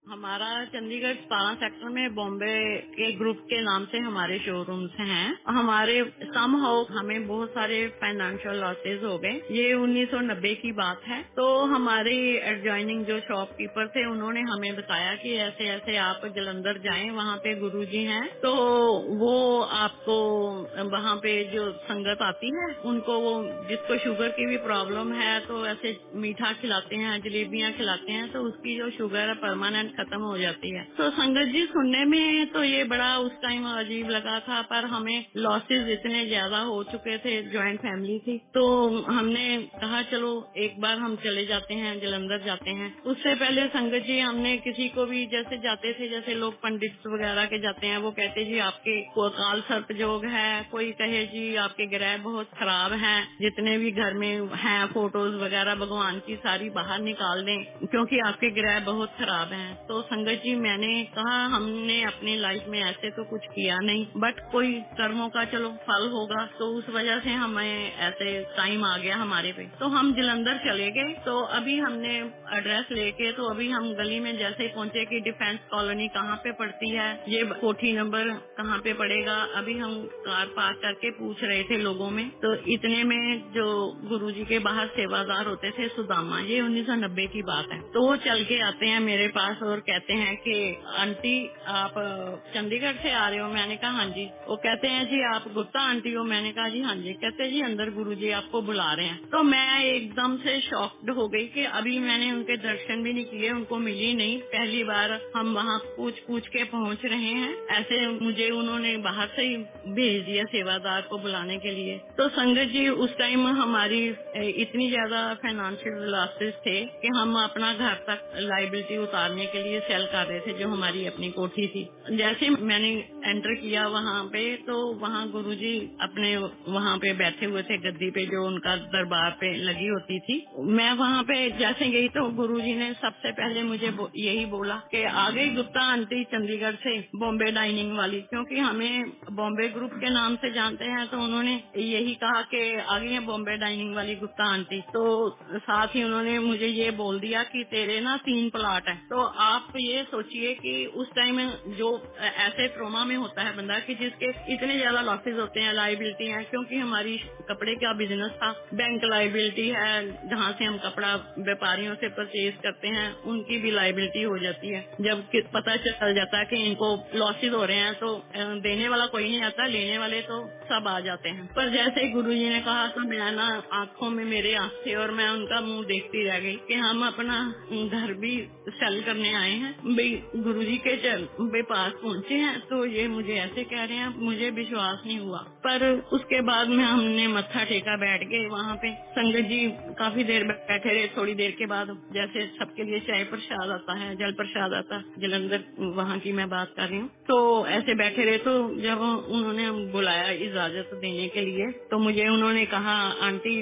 हमारा चंडीगढ़ 17 सेक्टर में बॉम्बे के ग्रुप के नाम से हमारे शोरूम्स हैं। हमारे समहाउ हमें बहुत सारे फाइनेंशियल लॉसेस हो गए। ये 1990 की बात है। तो हमारे एडजॉइनिंग जो शॉपकीपर थे उन्होंने हमें बताया कि ऐसे ऐसे आप जलंधर जाएं, वहाँ पे गुरुजी हैं, तो वो आपको वहाँ पे जो संगत आती है उनको, वो जिसको शुगर की भी प्रॉब्लम है तो ऐसे मीठा खिलाते हैं, जलेबियाँ खिलाते हैं, तो उसकी जो शुगर है परमानेंट खत्म हो जाती है। तो संगत जी, सुनने में तो ये बड़ा उस टाइम अजीब लगा था, पर हमें लॉसेस इतने ज्यादा हो चुके थे, जॉइंट फैमिली थी, तो हमने कहा चलो एक बार हम चले जाते हैं, जलंधर जाते हैं। उससे पहले संगत जी हमने किसी को भी जैसे जाते थे, जैसे लोग पंडित वगैरह के जाते हैं, वो कहते जी आपके को काल सर्प योग है, कोई कहे जी आपके ग्रह बहुत खराब हैं, जितने भी घर में हैं फोटोज वगैरह भगवान की सारी बाहर निकाल दें क्योंकि आपके ग्रह बहुत खराब हैं। तो संगत जी मैंने कहा हमने अपनी लाइफ में ऐसे तो कुछ किया नहीं, बट कोई कर्मों का चलो फल होगा, तो उस वजह से हमें ऐसे टाइम आ गया हमारे पे। तो हम जलंधर चले गए। तो अभी हमने एड्रेस लेके, तो अभी हम गली में जैसे ही पहुंचे कि डिफेंस कॉलोनी कहाँ पे पड़ती है, ये कोठी नंबर कहाँ पे पड़ेगा, अभी हम कार पार्क करके पूछ रहे थे लोगों में। तो इतने में जो गुरुजी के बाहर सेवादार होते थे सुदामा, ये 1990 की बात है, तो वो चल के आते हैं मेरे पास और कहते हैं कि आंटी आप चंडीगढ़ से आ रहे हो? मैंने कहा हाँ जी। वो कहते हैं जी आप गुप्ता आंटी हो? मैंने कहा जी हाँ जी। कहते जी अंदर गुरुजी आपको बुला रहे हैं। तो मैं एकदम से शॉक्ड हो गई कि अभी मैंने उनके दर्शन भी नहीं किए, उनको मिली नहीं, पहली बार हम वहाँ पूछ पूछ के पहुँच रहे हैं। ऐसे मुझे उन्होंने बाहर से ही भेज दिया सेवादार को बुलाने के लिए। तो संगत जी उस टाइम हमारी इतनी ज्यादा फाइनेंशियल लॉसेस थे कि हम अपना घर तक लाइबिलिटी उतारने के लिए सेल कर रहे थे, जो हमारी अपनी कोठी थी। जैसे मैंने एंटर किया वहाँ पे, तो वहाँ गुरुजी अपने वहाँ पे बैठे हुए थे गद्दी पे, जो उनका दरबार पे लगी होती थी। मैं वहाँ पे जैसे गई तो गुरुजी ने सबसे पहले मुझे यही बोला कि आ गई गुप्ता आंटी चंडीगढ़ से, बॉम्बे डाइनिंग वाली, क्योंकि हमें बॉम्बे ग्रुप के नाम से जानते हैं, तो उन्होंने यही कहा कि आ गई है बॉम्बे डाइनिंग वाली गुप्ता आंटी। तो साथ ही उन्होंने मुझे ये बोल दिया कि तेरे ना 3 प्लाट है। तो आप ये सोचिए कि उस टाइम जो ऐसे ट्रोमा में होता है बंदा कि जिसके इतने ज्यादा लॉसेस होते हैं, लाइबिलिटी है, क्योंकि हमारी कपड़े का बिजनेस था, बैंक लाइबिलिटी है, जहाँ से हम कपड़ा व्यापारियों से परचेज करते हैं उनकी भी लाइबिलिटी हो जाती है। जब पता चल जाता है कि इनको लॉसेस हो रहे हैं तो देने वाला कोई नहीं आता, लेने वाले तो सब आ जाते हैं। पर जैसे ही गुरुजी ने कहा तो मैं ना आंखों में मेरे आंख थे और मैं उनका मुंह देखती रह गई कि हम अपना घर भी सेल करने आए हैं, भाई गुरुजी के पास पहुँचे हैं तो ये मुझे ऐसे कह रहे हैं। मुझे विश्वास नहीं हुआ, पर उसके बाद में हमने मत्था टेका, बैठ गए वहाँ पे। संगत जी काफी देर बैठे रहे। थोड़ी देर के बाद जैसे सबके लिए चाय प्रसाद आता है, जल प्रसाद आता है, जलंधर वहाँ की मैं बात कर रही हूँ, तो ऐसे बैठे रहे। तो जब उन्होंने बुलाया इजाजत देने के लिए, तो मुझे उन्होंने कहा आंटी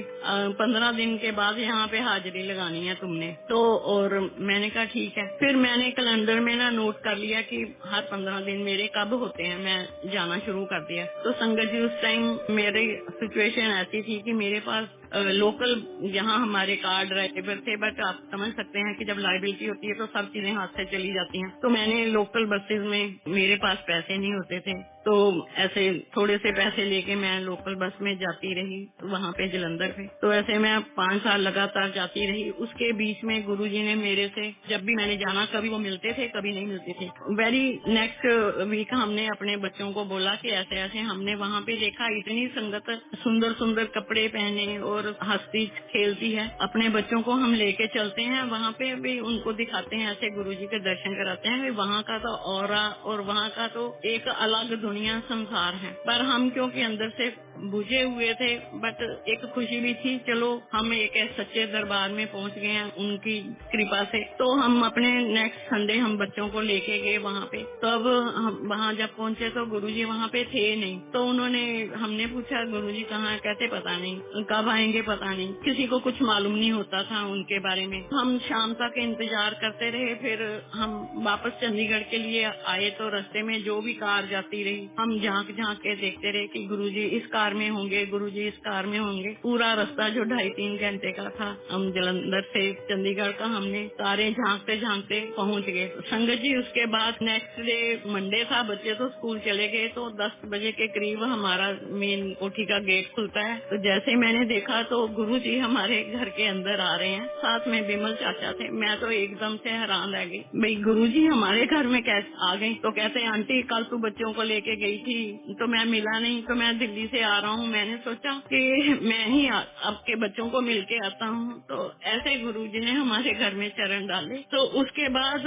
15 दिन के बाद यहाँ पे हाजिरी लगानी है तुमने। तो और मैंने कहा ठीक है। फिर मैंने कैलेंडर में ना नोट कर लिया कि हर 15 दिन मेरे कब होते हैं, मैं जाना शुरू कर दिया। तो संगत जी उस टाइम मेरी सिचुएशन ऐसी थी कि मेरे पास लोकल यहाँ हमारे कार ड्राइवर थे, बट आप समझ सकते हैं कि जब लाइबिलिटी होती है तो सब चीजें हाथ से चली जाती हैं। तो मैंने लोकल बसेस में, मेरे पास पैसे नहीं होते थे, तो ऐसे थोड़े से पैसे लेके मैं लोकल बस में जाती रही वहाँ पे जलंधर पे। तो ऐसे मैं 5 साल लगातार जाती रही। उसके बीच में गुरुजी ने मेरे से, जब भी मैंने जाना, कभी वो मिलते थे कभी नहीं मिलते थे। वेरी नेक्स्ट वीक हमने अपने बच्चों को बोला कि ऐसे ऐसे हमने वहाँ पे देखा, इतनी संगत सुंदर सुंदर कपड़े पहने और हंसती खेलती है, अपने बच्चों को हम लेके चलते हैं वहाँ पे भी, उनको दिखाते हैं, ऐसे गुरुजी के दर्शन कराते हैं। वहाँ का तो ऑरा और वहाँ का तो एक अलग दुनिया संसार है। पर हम क्योंकि अंदर से बुझे हुए थे, बट एक खुशी भी थी, चलो हम एक सच्चे दरबार में पहुँच गए हैं उनकी कृपा से। तो हम अपने नेक्स्ट संडे हम बच्चों को लेके गए वहाँ पे। तो अब हम वहाँ जब पहुँचे तो गुरुजी वहाँ पे थे नहीं। तो उन्होंने, हमने पूछा गुरुजी कहाँ है? कहते पता नहीं, कब आएंगे पता नहीं। किसी को कुछ मालूम नहीं होता था उनके बारे में। हम शाम तक इंतजार करते रहे। फिर हम वापस चंडीगढ़ के लिए आए तो रास्ते में जो भी कार जाती रही, हम झांक झांक के देखते रहे कि गुरुजी इस कार कार में होंगे, गुरुजी इस कार में होंगे। पूरा रास्ता जो 2.5-3 घंटे का था, हम जलंधर से चंडीगढ़ का हमने कारें झांकते झांकते पहुंच गए। संगत जी उसके बाद नेक्स्ट डे मंडे था, बच्चे तो स्कूल चले गए, तो 10 बजे के करीब हमारा मेन कोठी का गेट खुलता है। तो जैसे मैंने देखा तो गुरुजी हमारे घर के अंदर आ रहे हैं, साथ में बिमल चाचा थे। मैं तो एकदम से हैरान रह गई, भाई गुरुजी हमारे घर में कैसे आ गई। तो कहते हैं आंटी कल तू बच्चों को लेके गई थी तो मैं मिला नहीं, तो मैं दिल्ली से आ रहा हूँ। मैंने सोचा कि मैं ही आपके बच्चों को मिल के आता हूँ। तो ऐसे गुरुजी ने हमारे घर में चरण डाले। तो उसके बाद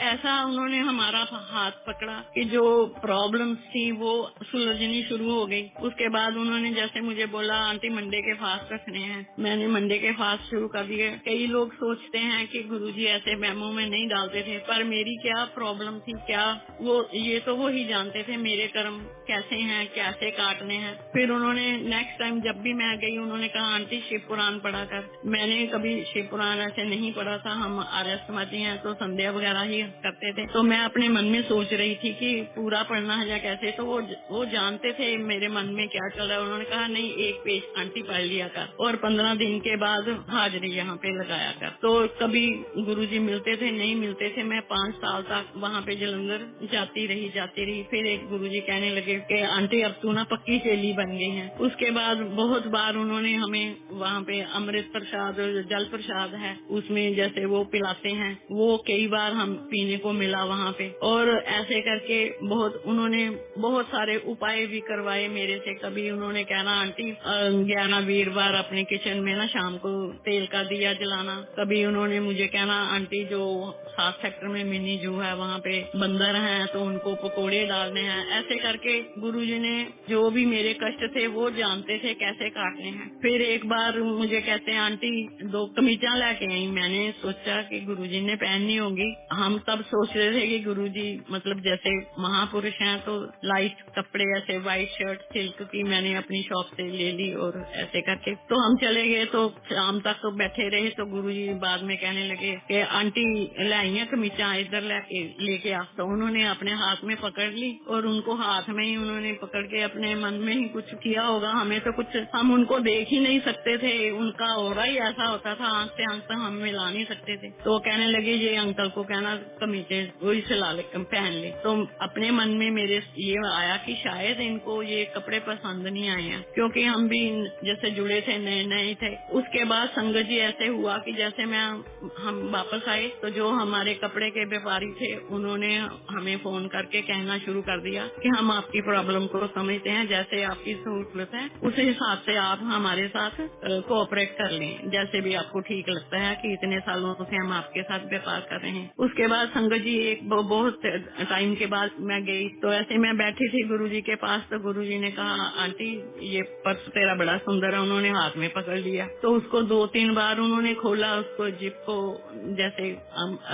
ऐसा उन्होंने हमारा हाथ पकड़ा कि जो प्रॉब्लम्स थी वो सुलझनी शुरू हो गई। उसके बाद उन्होंने जैसे मुझे बोला आंटी मंडे के फास्ट रखने हैं, मैंने मंडे के फास्ट शुरू कर दिए। कई लोग सोचते हैं कि गुरुजी ऐसे मेमो में नहीं डालते थे, पर मेरी क्या प्रॉब्लम थी, क्या ये तो वो ही जानते थे मेरे कर्म कैसे हैं, कैसे काटने हैं। फिर उन्होंने नेक्स्ट टाइम जब भी मैं गई उन्होंने कहा आंटी शिव पुराण पढ़ा कर। मैंने कभी शिव पुराण ऐसे नहीं पढ़ा था, हम आर्य समाजी हैं तो संध्या वगैरह ही करते थे। तो मैं अपने मन में सोच रही थी कि पूरा पढ़ना है या कैसे। तो वो जानते थे मेरे मन में क्या चल रहा है। उन्होंने कहा नहीं एक पेज आंटी पढ़ लिया कर और 15 दिन के बाद हाजिरी यहाँ पे लगाया कर। तो कभी गुरुजी मिलते थे, नहीं मिलते थे। मैं 5 साल तक वहाँ पे जलंधर जाती रही। फिर एक गुरुजी कहने लगे कि आंटी अब तू ना पक्की चेली बन गई है। उसके बाद बहुत बार उन्होंने हमें वहाँ पे अमृत प्रसाद, जल प्रसाद है उसमें जैसे वो पिलाते हैं, वो कई बार हम पीने को मिला वहाँ पे। और ऐसे करके उन्होंने बहुत सारे उपाय भी करवाए मेरे से। कभी उन्होंने कहना आंटी 11 वीरवार अपने किचन में ना शाम को तेल का दिया जलाना। कभी उन्होंने मुझे कहना आंटी जो 7 सेक्टर में मिनी जू है वहाँ पे बंदर हैं तो उनको पकोड़े डालने हैं। ऐसे करके गुरुजी ने जो भी मेरे कष्ट थे वो जानते थे कैसे काटने हैं। फिर एक बार मुझे कहते हैं आंटी 2 कमीजा लेके आई। मैंने सोचा कि गुरुजी ने पहननी होगी। हम तब सोच रहे थे कि गुरुजी मतलब जैसे महापुरुष हैं तो लाइट कपड़े ऐसे व्हाइट शर्ट सिल्क की मैंने अपनी शॉप से ले ली और ऐसे करके तो हम चले गए। तो शाम तक तो बैठे रहे। तो गुरुजी बाद में कहने लगे कि आंटी लाइया कमीजा इधर लेके आ। तो उन्होंने अपने हाथ में पकड़ ली और उनको हाथ में ही उन्होंने पकड़ के अपने मन में ही कुछ किया होगा। हमें तो कुछ, हम उनको देख ही नहीं सकते थे, उनका ऑरा ही ऐसा होता था, आंख से आंख तक हम मिला नहीं सकते थे। तो कहने लगे ये अंकल को कहना कमीजे वही सिला ले पहन ले। तो अपने मन में मेरे ये आया कि शायद इनको ये कपड़े पसंद नहीं आए हैं, क्योंकि हम भी जैसे जुड़े थे, नए नए थे। उसके बाद संगत जी ऐसे हुआ कि जैसे हम वापस आए तो जो हमारे कपड़े के व्यापारी थे उन्होंने हमें फोन करके कहना शुरू कर दिया कि हम आपकी प्रॉब्लम को समझते हैं, जैसे आपकी सहूलत है उस हिसाब से आप हमारे साथ कोऑपरेट कर लें, जैसे भी आपको ठीक लगता है कि इतने सालों से हम आपके साथ व्यापार कर रहे हैं। उसके बाद संगत जी एक बहुत टाइम के बाद मैं गई तो ऐसे मैं बैठी थी गुरुजी के पास। तो गुरुजी ने कहा आंटी ये पर्स तेरा बड़ा सुंदर है। उन्होंने हाथ में पकड़ लिया तो उसको 2-3 बार उन्होंने खोला, उसको जिप को जैसे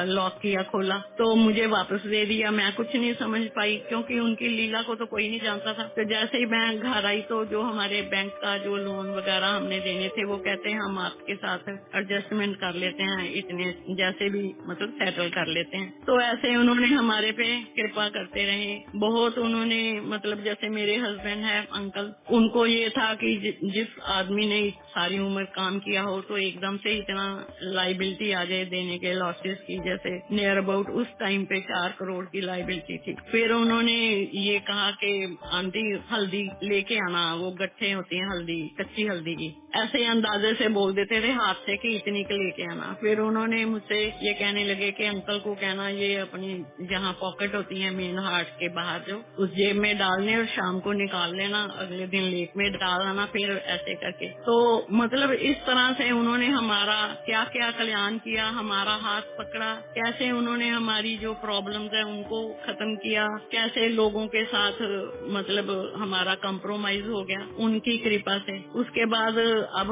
लॉक किया, खोला तो मुझे वापस दे दिया। मैं कुछ नहीं समझ पाई क्योंकि उनकी लीला को तो कोई नहीं जानता था। तो जैसे ही मैं घर आई तो जो हमारे बैंक का जो लोन वगैरह हमने देने थे वो कहते हैं हम आपके साथ एडजस्टमेंट कर लेते हैं, इतने जैसे भी मतलब सेटल कर लेते हैं। तो ऐसे उन्होंने हमारे पे कृपा करते रहे बहुत। उन्होंने मतलब जैसे मेरे हस्बैंड है अंकल, उनको ये था कि जिस आदमी ने सारी उम्र काम किया हो तो एकदम से इतना लाइबिलिटी आ जाए देने के लॉसेस की, जैसे नियर अबाउट उस टाइम पे 4 करोड़ की लाइबिलिटी थी। फिर उन्होंने ये कहा कि आंटी हल्दी लेके आना, वो गट्ठे होती हैं हल्दी, कच्ची हल्दी की, ऐसे अंदाजे से बोल देते थे हाथ से कि इतनी के लेके आना। फिर उन्होंने मुझसे ये कहने लगे कि अंकल को कहना ये अपनी जहाँ पॉकेट होती है मेन हार्ट के बाहर जो उस जेब में डालने और शाम को निकाल लेना, अगले दिन लेक में डाल आना। फिर ऐसे करके तो मतलब इस तरह से उन्होंने हमारा क्या क्या कल्याण किया, हमारा हाथ पकड़ा, कैसे उन्होंने हमारी जो प्रॉब्लम्स है उनको खत्म किया, कैसे लोगों के साथ मतलब हमारा कंप्रोमाइज हो गया उनकी कृपा से। उसके बाद अब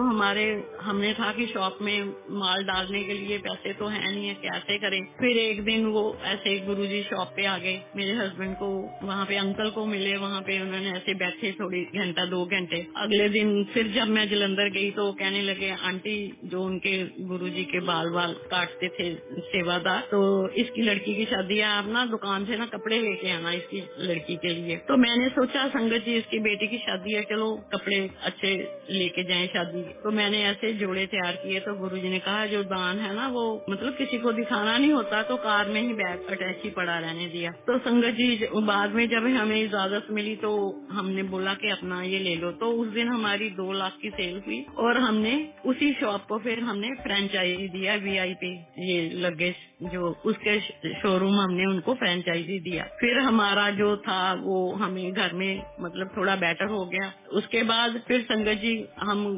हमने था कि शॉप में माल डालने के लिए पैसे तो है नहीं है, कैसे करें। फिर एक दिन वो ऐसे गुरुजी शॉप पे आ गए, मेरे हस्बैंड को वहाँ पे अंकल को मिले, वहाँ पे उन्होंने ऐसे बैठे थोड़ी घंटा 2 घंटे। अगले दिन फिर जब मैं जलंधर गई तो कहने लगे आंटी जो उनके गुरुजी के बाल काटते थे सेवादार, तो इसकी लड़की की शादी है, आप ना दुकान से ना कपड़े लेके आना इसकी लड़की के लिए। तो मैंने सोचा संगत जी इसकी बेटी की शादी है, चलो कपड़े अच्छे लेके जाएं शादी। तो मैंने ऐसे जोड़े तैयार किए। तो गुरुजी ने कहा जो दान है ना वो मतलब किसी को दिखाना नहीं होता, तो कार में ही बैग अटैच ही पड़ा रहने दिया। तो संगत जी बाद में जब हमें इजाजत मिली तो हमने बोला कि अपना ये ले लो। तो उस दिन हमारी 2 लाख की सेल हुई और हमने उसी शॉप को फिर हमने फ्रेंचाइजी दिया, VIP ये लगेज जो उसके शोरूम हमने उनको फ्रेंचाइजी दिया। फिर हमारा जो था वो हमें घर में मतलब थोड़ा बेटर हो गया। उसके बाद फिर संगत जी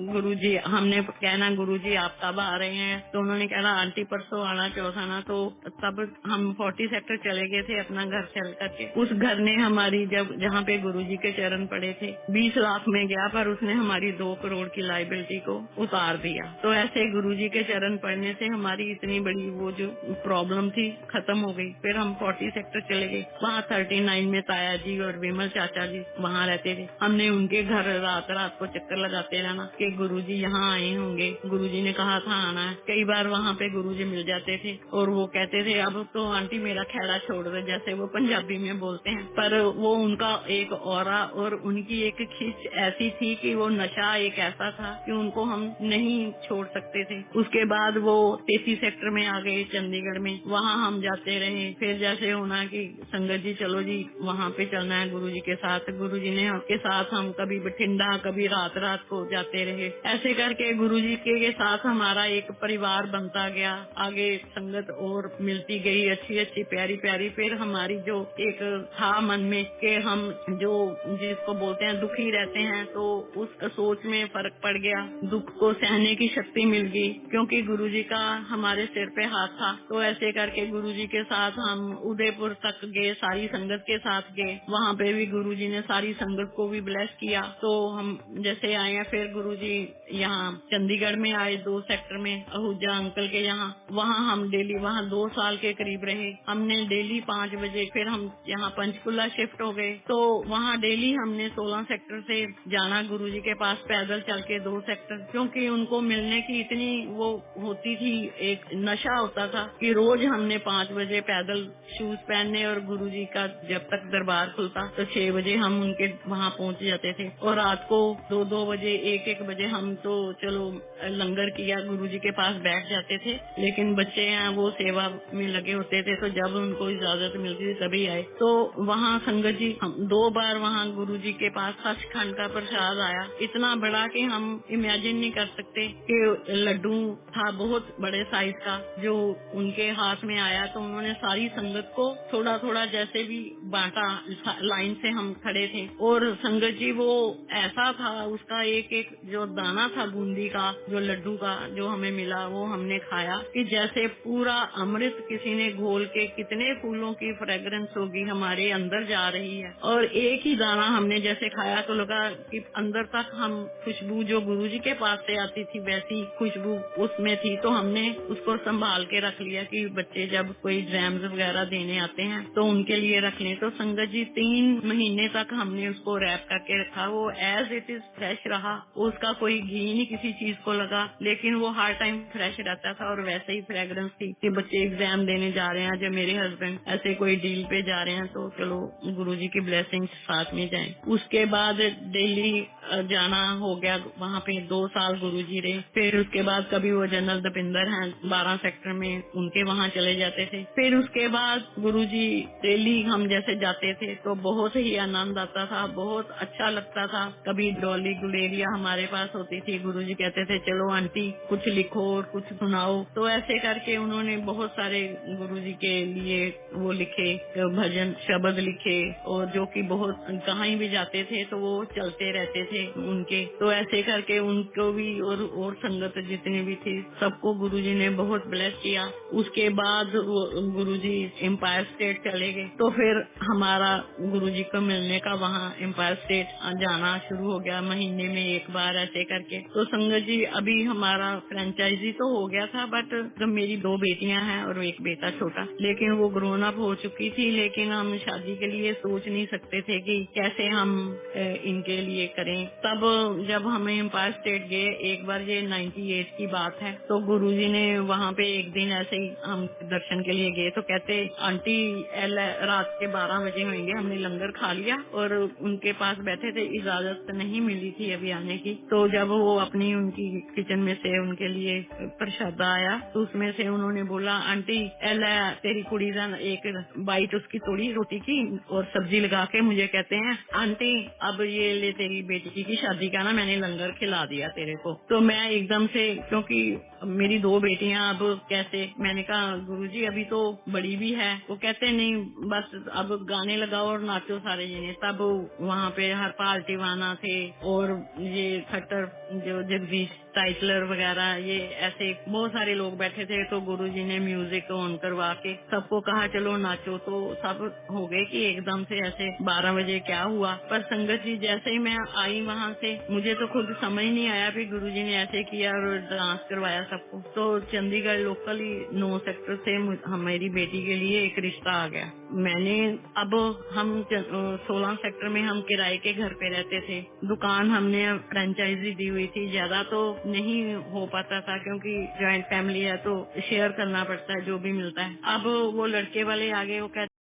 गुरुजी हमने कहना गुरुजी आप कब आ रहे हैं? तो उन्होंने कहना आंटी परसों आना, चौथा आना। तो तब हम 40 सेक्टर चले गए थे अपना घर चल करके। उस घर ने हमारी जहाँ पे गुरुजी के चरण पड़े थे 20 लाख में गया, पर उसने हमारी 2 करोड़ की लाइबिलिटी को उतार दिया। तो ऐसे गुरुजी के चरण पड़ने से हमारी इतनी बड़ी वो जो प्रॉब्लम थी खत्म हो गई। फिर हम 40 सेक्टर चले गए। वहाँ 39 में ताया जी और विमल चाचा जी वहाँ रहते थे। हमने उनके घर रात रात को चक्कर लगाते रहना कि गुरुजी यहाँ आए होंगे, गुरुजी ने कहा था आना है। कई बार वहाँ पे गुरुजी मिल जाते थे और वो कहते थे अब तो आंटी मेरा खेड़ा छोड़ दो, जैसे वो पंजाबी में बोलते हैं। पर वो उनका एक ऑरा और उनकी एक खींच ऐसी थी कि वो नशा एक ऐसा था कि उनको हम नहीं छोड़ सकते थे। उसके बाद वो 33 सेक्टर में आ गए चंडीगढ़ में, वहाँ हम जाते रहे। फिर जैसे होना कि संगत जी चलो जी वहाँ पे चलना है गुरुजी के साथ। गुरुजी ने के साथ हम कभी बठिंडा कभी रात रात को जाते रहे। ऐसे करके गुरुजी के साथ हमारा एक परिवार बनता गया। आगे संगत और मिलती गई अच्छी अच्छी प्यारी प्यारी। फिर हमारी जो एक था मन में कि हम जो जिसको बोलते हैं दुखी रहते हैं, तो उस सोच में फर्क पड़ गया। दुख को सहने की शक्ति मिल गई क्योंकि गुरुजी का हमारे सिर पे हाथ था। तो ऐसे करके गुरुजी के साथ हम उदयपुर तक गए, सारी संगत के साथ गए। वहाँ पे भी गुरुजी ने सारी संगत को भी ब्लेस किया। तो हम जैसे आए हैं फिर गुरुजी यहाँ चंडीगढ़ में आए 2 सेक्टर में आहूजा अंकल के यहाँ। वहाँ हम डेली वहाँ 2 साल के करीब रहे। हमने डेली 5 बजे फिर हम यहाँ पंचकुला शिफ्ट हो गए। तो वहाँ डेली हमने 16 सेक्टर से जाना गुरुजी के पास पैदल चल के 2 सेक्टर, क्योंकि उनको मिलने की इतनी वो होती थी, एक नशा होता था कि रोज हमने 5 बजे पैदल शूज पहनने और गुरुजी का जब तक दरबार खुलता तो 6 बजे हम उनके वहाँ पहुँच जाते थे। और रात को 2-2 बजे 1-1 बजे हम तो चलो लंगर किया गुरुजी के पास बैठ जाते थे। लेकिन बच्चे हैं वो सेवा में लगे होते थे, तो जब उनको इजाजत मिलती थी तभी आए। तो वहाँ संगत जी हम 2 बार वहाँ गुरुजी के पास सचखंड का प्रसाद आया, इतना बड़ा कि हम इमेजिन नहीं कर सकते कि लड्डू था बहुत बड़े साइज का जो उनके हाथ में आया। तो उन्होंने सारी संगत को थोड़ा थोड़ा जैसे भी बांटा, लाइन से हम खड़े थे। और संगत जी वो ऐसा था, उसका एक एक जो दाना था बूंदी का जो लड्डू का जो हमें मिला वो हमने खाया कि जैसे पूरा अमृत किसी ने घोल के, कितने फूलों की फ्रेग्रेंस होगी हमारे अंदर जा रही है। और एक ही दाना हमने जैसे खाया तो लगा कि अंदर तक हम खुशबू जो गुरुजी के पास से आती थी वैसी खुशबू उसमें थी। तो हमने उसको संभाल के रख लिया कि बच्चे जब कोई जैम्स वगैरह देने आते हैं तो उनके लिए रख लें। तो संगत जी 3 महीने तक हमने उसको रैप करके रखा। वो एज इट इज फ्रेश रहा, उसका कोई घी नहीं किसी चीज को लगा, लेकिन वो हर टाइम फ्रेश रहता था। और वैसे ही फ्रेग्रेंस थी कि बच्चे एग्जाम देने जा रहे हैं, जब मेरे हस्बैंड ऐसे कोई डील पे जा रहे हैं तो चलो गुरुजी की ब्लेसिंग साथ में जाएं। उसके बाद डेली जाना हो गया वहाँ पे 2 साल गुरुजी रहे। फिर उसके बाद कभी वो जनरल दपिंदर हैं 12 सेक्टर में, उनके वहाँ चले जाते थे। फिर उसके बाद गुरुजी डेली हम जैसे जाते थे तो बहुत ही आनंद आता था, बहुत अच्छा लगता था। कभी डॉली गुलेरिया हमारे पास होती थी, गुरुजी कहते थे चलो आंटी कुछ लिखो और कुछ सुनाओ। तो ऐसे करके उन्होंने बहुत सारे गुरुजी के लिए वो लिखे, भजन शब्द लिखे, और जो कि बहुत कहीं भी जाते थे तो वो चलते रहते थे उनके। तो ऐसे करके उनको भी और संगत जितनी भी थी सबको गुरुजी ने बहुत ब्लेस किया। उसके बाद गुरुजी एम्पायर स्टेट चले गए। तो फिर हमारा गुरुजी को मिलने का वहाँ एम्पायर स्टेट जाना शुरू हो गया, महीने में 1 बार ऐसे करके। तो संगत जी अभी हमारा फ्रेंचाइजी तो हो गया था, बट जब मेरी 2 बेटियां हैं और 1 बेटा छोटा, लेकिन वो ग्रोन अप हो चुकी थी। लेकिन हम शादी के लिए सोच नहीं सकते थे कि कैसे हम इनके लिए करें, तब जब हम एम्पायर स्टेट गए एक बार, ये 98 की बात है, तो गुरुजी ने वहाँ पे एक दिन ऐसे ही हम दर्शन के लिए गए तो कहते आंटी रात के 12 बजे होंगे, हमने लंगर खा लिया और उनके पास बैठे थे, इजाजत नहीं मिली थी अभी आने की। तो जब वो अपनी उनकी किचन में से उनके लिए प्रसाद आया तो उसमें से उन्होंने बोला आंटी एला तेरी कुड़ी का एक बाइट उसकी तोड़ी रोटी की और सब्जी लगा के मुझे कहते हैं आंटी अब ये ले तेरी बेटी की शादी का ना मैंने लंगर खिला दिया तेरे को। तो मैं एकदम से, क्योंकि मेरी 2 बेटियां, अब कैसे, मैंने कहा गुरुजी अभी तो बड़ी भी है। वो कहते नहीं बस अब गाने लगाओ और नाचो सारे जने। तब वहाँ पे हरपाल टिवाना थे और ये खट्टर जो जगदीश टाइटलर वगैरह, ये ऐसे बहुत सारे लोग बैठे थे। तो गुरुजी ने म्यूजिक ऑन करवा के सबको कहा चलो नाचो। तो सब हो गए कि एकदम से ऐसे 12 बजे क्या हुआ। पर संगत जी जैसे ही मैं आई वहाँ से, मुझे तो खुद समझ नहीं आया कि गुरुजी ने ऐसे किया और डांस करवाया सबको। तो चंडीगढ़ लोकली 9 सेक्टर से मेरी बेटी के लिए एक रिश्ता आ गया। मैंने अब हम 16 सेक्टर में हम किराए के घर पे रहते थे। दुकान हमने फ्रेंचाइजी दी हुई थी, ज्यादा तो नहीं हो पाता था क्योंकि जॉइंट फैमिली है तो शेयर करना पड़ता है जो भी मिलता है। अब वो लड़के वाले आगे वो कहते